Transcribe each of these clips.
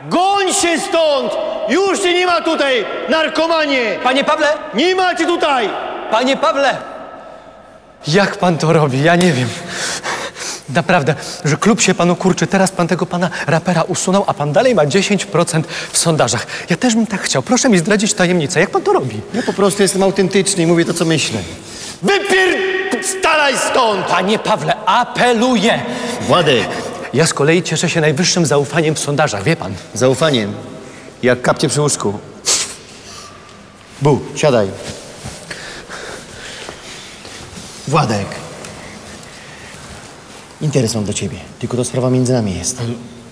Goń się stąd! Już cię nie ma tutaj, narkomanie! Panie Pawle! Nie ma cię tutaj! Panie Pawle! Jak pan to robi? Ja nie wiem. Naprawdę, że klub się panu kurczy. Teraz pan tego pana rapera usunął, a pan dalej ma 10% w sondażach. Ja też bym tak chciał. Proszę mi zdradzić tajemnicę. Jak pan to robi? Ja po prostu jestem autentyczny i mówię to, co myślę. Stalaj stąd! Panie Pawle, apeluję! Władek, Ja z kolei cieszę się najwyższym zaufaniem w sondażach, wie pan? zaufaniem. Jak kapcie przy łóżku. Bu, siadaj. Władek. Interes mam do ciebie. Tylko to sprawa między nami jest.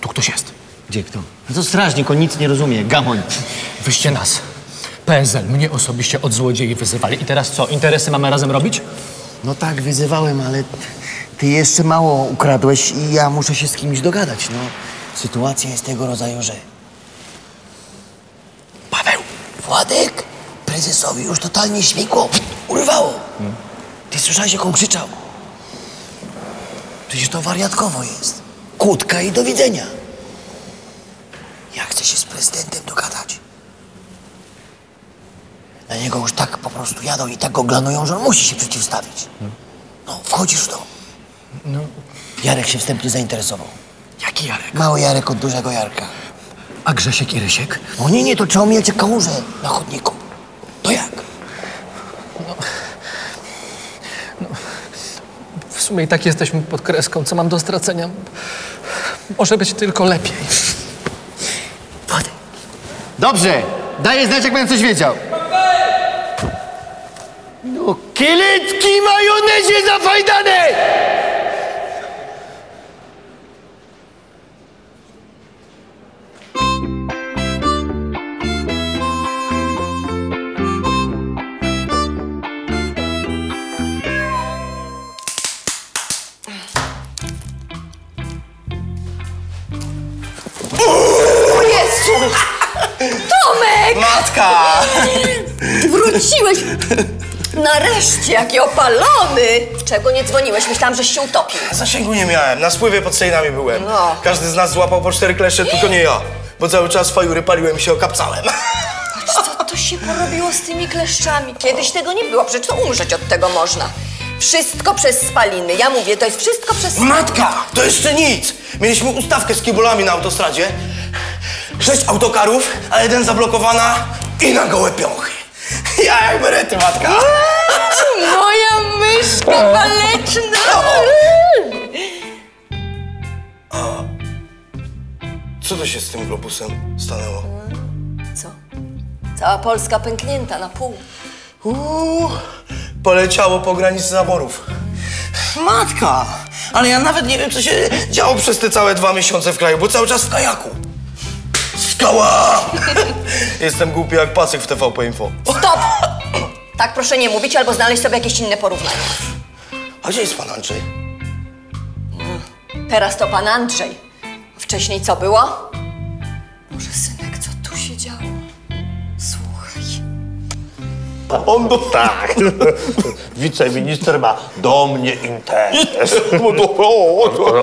Tu ktoś jest. Gdzie kto? No to strażnik, on nic nie rozumie. Gamoń. Wyście nas. PSL mnie osobiście od złodziei wyzywali. I teraz co? Interesy mamy razem robić? No tak, wyzywałem, ale ty jeszcze mało ukradłeś i ja muszę się z kimś dogadać, no. Sytuacja jest tego rodzaju, że... Paweł! Władek! Prezesowi już totalnie śmigło. Urwało. Ty słyszałeś, jak on krzyczał? Przecież to wariatkowo jest. Kłódka i do widzenia. Ja chcę się z prezydentem dogadać. Na niego już tak po prostu jadą i tak go glanują, że on musi się przeciwstawić. No, wchodzisz w to. No. Jarek się wstępnie zainteresował. Jaki Jarek? Mały Jarek od dużego Jarka. A Grzesiek i Rysiek? O nie, to trzeba mieć kałużę na chodniku. To jak? W sumie i tak jesteśmy pod kreską. Co mam do stracenia? Może być tylko lepiej. Wody. Dobrze. Daję znać, jak będę coś wiedział. No, kielecki majonezie zafajdane! Tomek! Matka! Wróciłeś! Nareszcie, jaki opalony! Czego nie dzwoniłeś? Myślałam, żeś się utopił. Zasięgu nie miałem, na spływie pod Sejnami byłem. No. Każdy z nas złapał po 4 kleszcze, tylko nie ja. Bo cały czas fajury paliłem i się okapcałem. Patrz, co to się porobiło z tymi kleszczami. Kiedyś tego nie było, przecież to umrzeć od tego można. Wszystko przez spaliny. Ja mówię, to jest wszystko przez... Matka! To jeszcze nic! Mieliśmy ustawkę z kibolami na autostradzie. 6 autokarów, a 1 zablokowana i na gołe piąchy. Ja jak berety, matka! Moja myszka waleczna! Co to się z tym globusem stanęło? Co? Cała Polska pęknięta na pół. Poleciało po granicy zaborów. Matka! Ale ja nawet nie wiem, co się działo przez te całe 2 miesiące w kraju, bo cały czas w kajaku. Skała! Jestem głupi jak pacyk w TVP Info. Stop! Tak proszę nie mówić, albo znaleźć sobie jakieś inne porównanie. A gdzie jest pan Andrzej? Teraz to pan Andrzej. Wcześniej co było? Boże, synek, co tu się działo? Słuchaj. On tak. Wiceminister ma do mnie interes.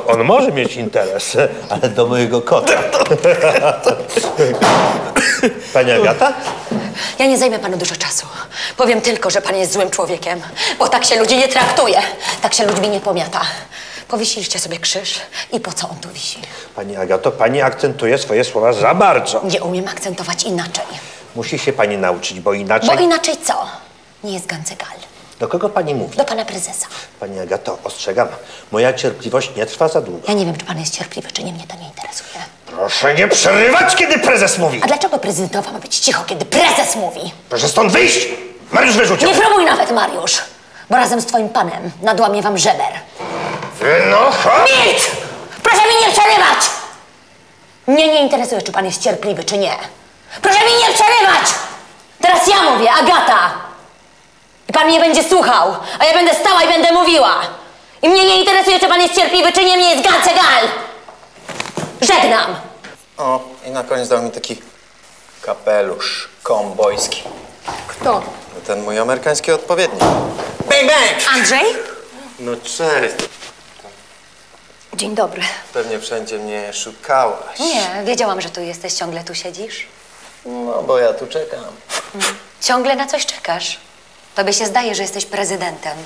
On może mieć interes, ale do mojego kota. Pani Agata? Ja nie zajmę panu dużo czasu. Powiem tylko, że pan jest złym człowiekiem, bo tak się ludzi nie traktuje. Tak się ludźmi nie pomiata. Powiesiliście sobie krzyż i po co on tu wisi? Pani Agato, pani akcentuje swoje słowa za bardzo. Nie umiem akcentować inaczej. Musi się pani nauczyć, bo inaczej... Bo inaczej co? Nie jest gancegal. Do kogo pani mówi? Do pana prezesa. Pani Agato, ostrzegam. Moja cierpliwość nie trwa za długo. Ja nie wiem, czy pan jest cierpliwy, czy nie. Mnie to nie interesuje. Proszę nie przerywać, kiedy prezes mówi. A dlaczego prezydentowa ma być cicho, kiedy prezes mówi? Proszę stąd wyjść! Mariusz wyrzucił. Nie próbuj nawet, Mariusz, bo razem z twoim panem nadłamie wam żeber. Wynocha! Milcz! Proszę mi nie przerywać! Mnie nie interesuje, czy pan jest cierpliwy, czy nie. Proszę mi nie przerywać! Teraz ja mówię, Agata. I pan mnie będzie słuchał, a ja będę stała i będę mówiła. I mnie nie interesuje, czy pan jest cierpliwy, czy nie. Mnie jest gancegal. Żegnam. O, i na koniec dał mi taki kapelusz kombojski. Kto? Ten mój amerykański odpowiednik. Andrzej? No cześć. Dzień dobry. Pewnie wszędzie mnie szukałaś. Nie, wiedziałam, że tu jesteś, ciągle tu siedzisz. No, bo ja tu czekam. Ciągle na coś czekasz. Tobie się zdaje, że jesteś prezydentem,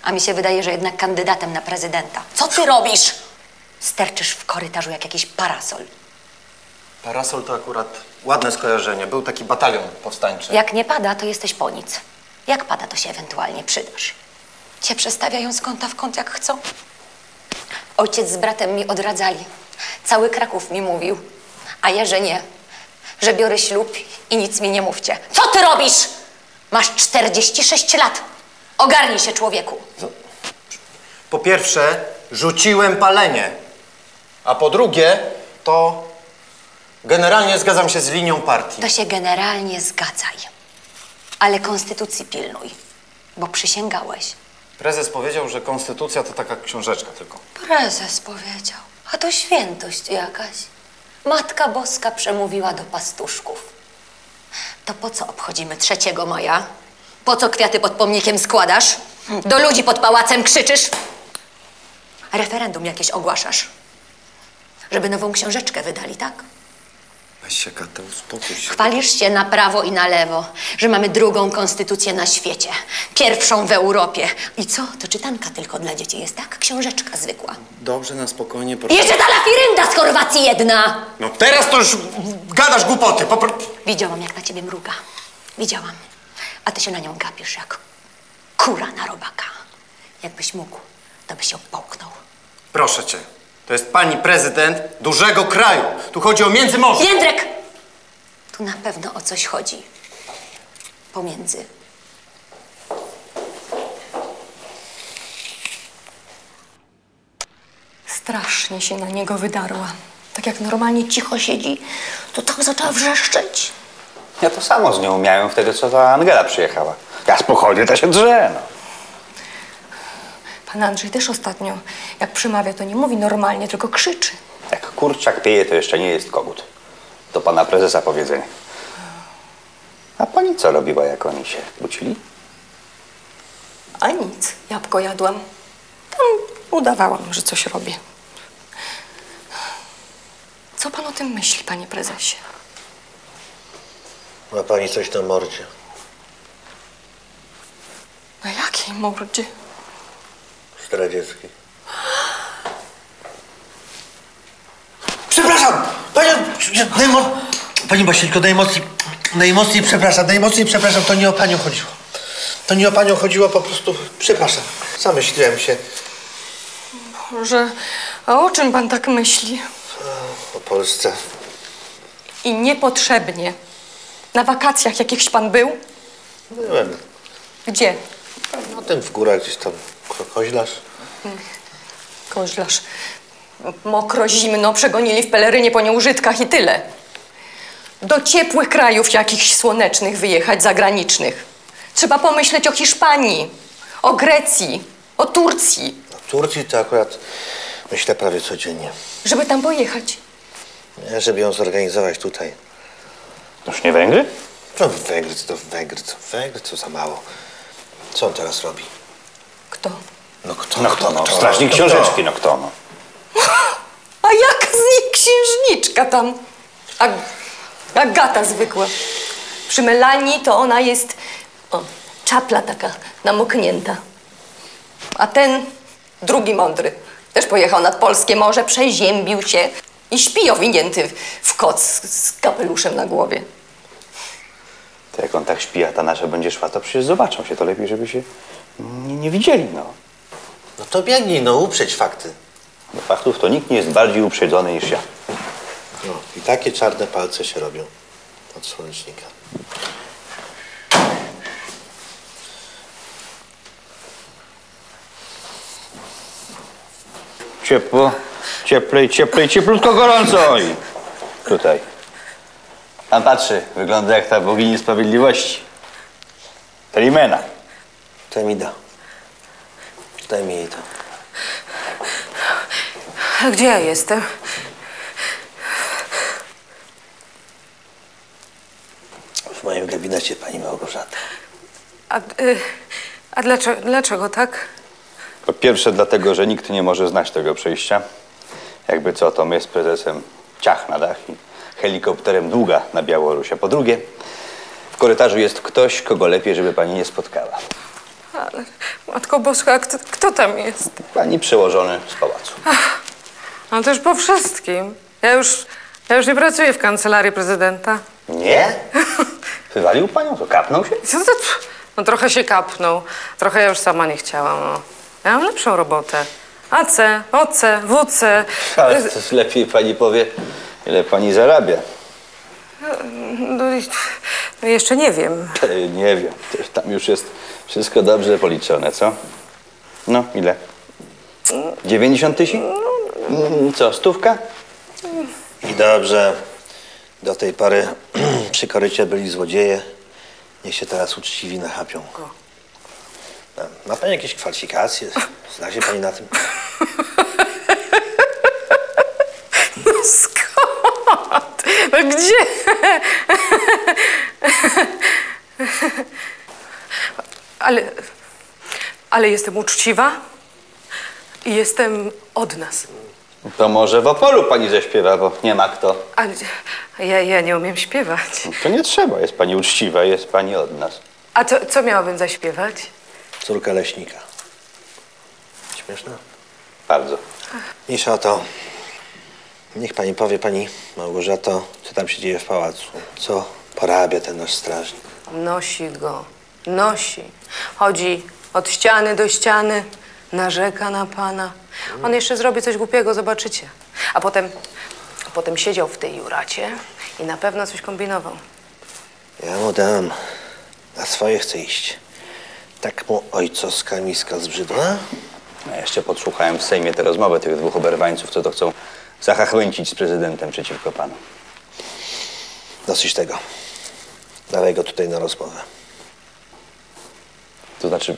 a mi się wydaje, że jednak kandydatem na prezydenta. Co ty robisz? Sterczysz w korytarzu jak jakiś parasol. Parasol to akurat ładne skojarzenie. Był taki batalion powstańczy. Jak nie pada, to jesteś po nic. Jak pada, to się ewentualnie przydasz. Cię przestawiają z kąta w kąt, jak chcą. Ojciec z bratem mi odradzali. Cały Kraków mi mówił. A ja, że nie. Że biorę ślub i nic mi nie mówcie. Co ty robisz? Masz 46 lat. Ogarnij się, człowieku. Po pierwsze, rzuciłem palenie. A po drugie, to generalnie zgadzam się z linią partii. To się generalnie zgadzaj. Ale konstytucji pilnuj, bo przysięgałeś. Prezes powiedział, że konstytucja to taka książeczka tylko. Prezes powiedział. A to świętość jakaś. Matka Boska przemówiła do pastuszków. To po co obchodzimy 3 maja? Po co kwiaty pod pomnikiem składasz? Do ludzi pod pałacem krzyczysz? Referendum jakieś ogłaszasz. Żeby nową książeczkę wydali, tak? Weź się, Kata, uspokój się. Chwalisz się na prawo i na lewo, że mamy drugą konstytucję na świecie. Pierwszą w Europie. I co? To czytanka tylko dla dzieci jest, tak? Książeczka zwykła. Dobrze, na spokojnie. I jeszcze ta lafirynda z Chorwacji jedna! No teraz to już gadasz głupoty. Widziałam, jak na ciebie mruga. Widziałam. A ty się na nią gapisz jak kura na robaka. Jakbyś mógł, to byś ją połknął. Proszę cię. To jest pani prezydent dużego kraju. Tu chodzi o Międzymorze. Jędrek! Tu na pewno o coś chodzi. Pomiędzy. Strasznie się na niego wydarła. Tak jak normalnie cicho siedzi, to tak zaczęła wrzeszczeć. Ja to samo z nią miałem wtedy, co ta Angela przyjechała. Ja spokojnie, to się drze, no. Pan Andrzej też ostatnio, jak przemawia, to nie mówi normalnie, tylko krzyczy. Jak kurczak pieje, to jeszcze nie jest kogut. To pana prezesa powiedzenie. A pani co robiła, jak oni się kłócili? A nic, jabłko jadłam. Tam udawałam, że coś robię. Co pan o tym myśli, panie prezesie? Ma pani coś na mordzie? Na jakiej mordzie? Zdradzieckiej. Przepraszam! Pani Basilko, najmocniej przepraszam, to nie o panią chodziło. To nie o panią chodziło, po prostu przepraszam. Zamyśliłem się. Boże, a o czym pan tak myśli? O Polsce. I niepotrzebnie. Na wakacjach jakichś pan był? Byłem. Gdzie? No ten w górach gdzieś tam koźlarz. Koźlarz. Mokro, zimno, przegonili w pelerynie po nieużytkach i tyle. Do ciepłych krajów jakichś słonecznych wyjechać, zagranicznych. Trzeba pomyśleć o Hiszpanii, o Grecji, o Turcji. O Turcji to akurat myślę prawie codziennie. Żeby tam pojechać. Nie, żeby ją zorganizować tutaj. Już nie Węgry? No Węgry to za mało. Co on teraz robi? Kto? No kto? No kto, no? Strażnik książeczki, no kto, no? A jaka z niej księżniczka tam? Agata zwykła. Przy Melanii to ona jest... O, czapla taka namoknięta. A ten drugi mądry też pojechał nad polskie morze, przeziębił się i śpi owinięty w koc z kapeluszem na głowie. To jak on tak śpi, a ta nasza będzie szła, to przecież zobaczą się. To lepiej, żeby się nie widzieli, no. No to biegnij, no uprzedź fakty. Do faktów to nikt nie jest bardziej uprzedzony niż ja. No i takie czarne palce się robią od słonecznika. Ciepło, cieplej, cieplutko, gorąco i tutaj. Pan patrzy, wygląda jak ta bogini sprawiedliwości. Telimena. To mi da. Daj mi jej to. A gdzie ja jestem? W moim gabinecie, pani Małgorzata. A dlaczego tak? Po pierwsze dlatego, że nikt nie może znać tego przejścia. Jakby co, to my z prezesem ciach na dach i helikopterem długa na Białoruś. A po drugie, w korytarzu jest ktoś, kogo lepiej, żeby pani nie spotkała. Ale, Matko Boska, kto tam jest? Pani przełożony z pałacu. No to już po wszystkim. Ja już nie pracuję w kancelarii prezydenta. Nie? Wywalił panią? To kapnął się? No trochę się kapnął. Trochę ja już sama nie chciałam, no. Ja mam lepszą robotę. AC, OC, WC. Ale to lepiej pani powie, ile pani zarabia. No jeszcze nie wiem. Nie wiem. Tam już jest wszystko dobrze policzone, co? No, ile? 90 000? Co, 100? I dobrze. Do tej pory przy korycie byli złodzieje. Niech się teraz uczciwi nachapią. Ma pani jakieś kwalifikacje? Zna się pani na tym? No skąd? No gdzie? Ale jestem uczciwa i jestem od nas. To może w Opolu pani zaśpiewa, bo nie ma kto. Ale ja nie umiem śpiewać. To nie trzeba, jest pani uczciwa, jest pani od nas. A co miałabym zaśpiewać? Córka leśnika. Śmieszne? Bardzo. Mniejsza o to. Niech pani powie, pani Małgorzato, co tam się dzieje w pałacu. Co porabia ten nasz strażnik? Nosi go. Nosi. Chodzi od ściany do ściany, narzeka na pana. On jeszcze zrobi coś głupiego, zobaczycie. A potem siedział w tej juracie i na pewno coś kombinował. Ja mu dam. Na swoje chce iść. Tak mu ojcowska miska zbrzydła? Ja jeszcze podsłuchałem w Sejmie tę rozmowę tych dwóch oberwańców, co to chcą zachachmęcić z prezydentem przeciwko panu. Dosyć tego. Dawaj go tutaj na rozmowę. To znaczy,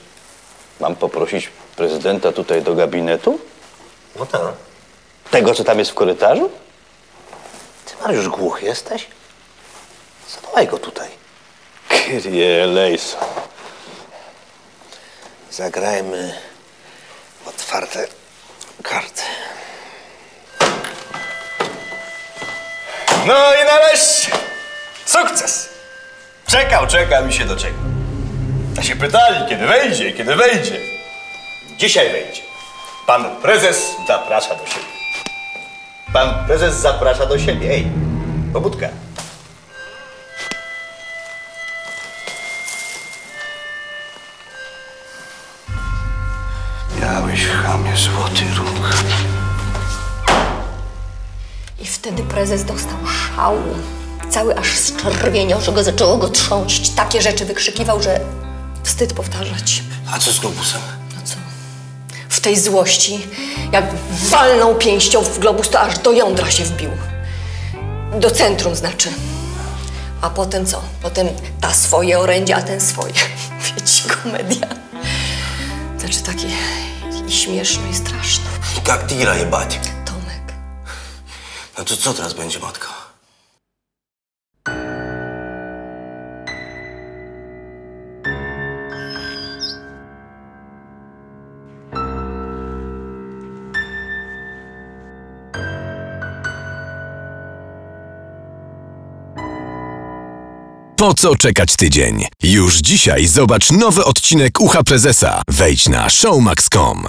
mam poprosić prezydenta tutaj do gabinetu? No tak. Tego, co tam jest w korytarzu? Ty, Mariusz, głuchy jesteś? Zawołaj go tutaj. Kyrie eleison. Zagrajmy w otwarte karty. No i nareszcie! Sukces! Czekał i się doczekał. A się pytali, kiedy wejdzie, kiedy wejdzie. Dzisiaj wejdzie. Pan prezes zaprasza do siebie. Pan prezes zaprasza do siebie. Ej, pobudka. Miałeś, chamie, złoty róg. I wtedy prezes dostał szału. Cały aż zczerwieniał, że go zaczęło go trząść. Takie rzeczy wykrzykiwał, że wstyd powtarzać. A co z globusem? No co? W tej złości, jak walnął pięścią w globus, to aż do jądra się wbił. Do centrum znaczy. A potem co? Potem ta swoje orędzie, a ten swoje. Wiecie, komedia. Znaczy takie i śmieszne i straszne. Jak tira jebać. Tomek. No to co teraz będzie, matka? Po co czekać tydzień? Już dzisiaj zobacz nowy odcinek Ucha Prezesa. Wejdź na showmax.com.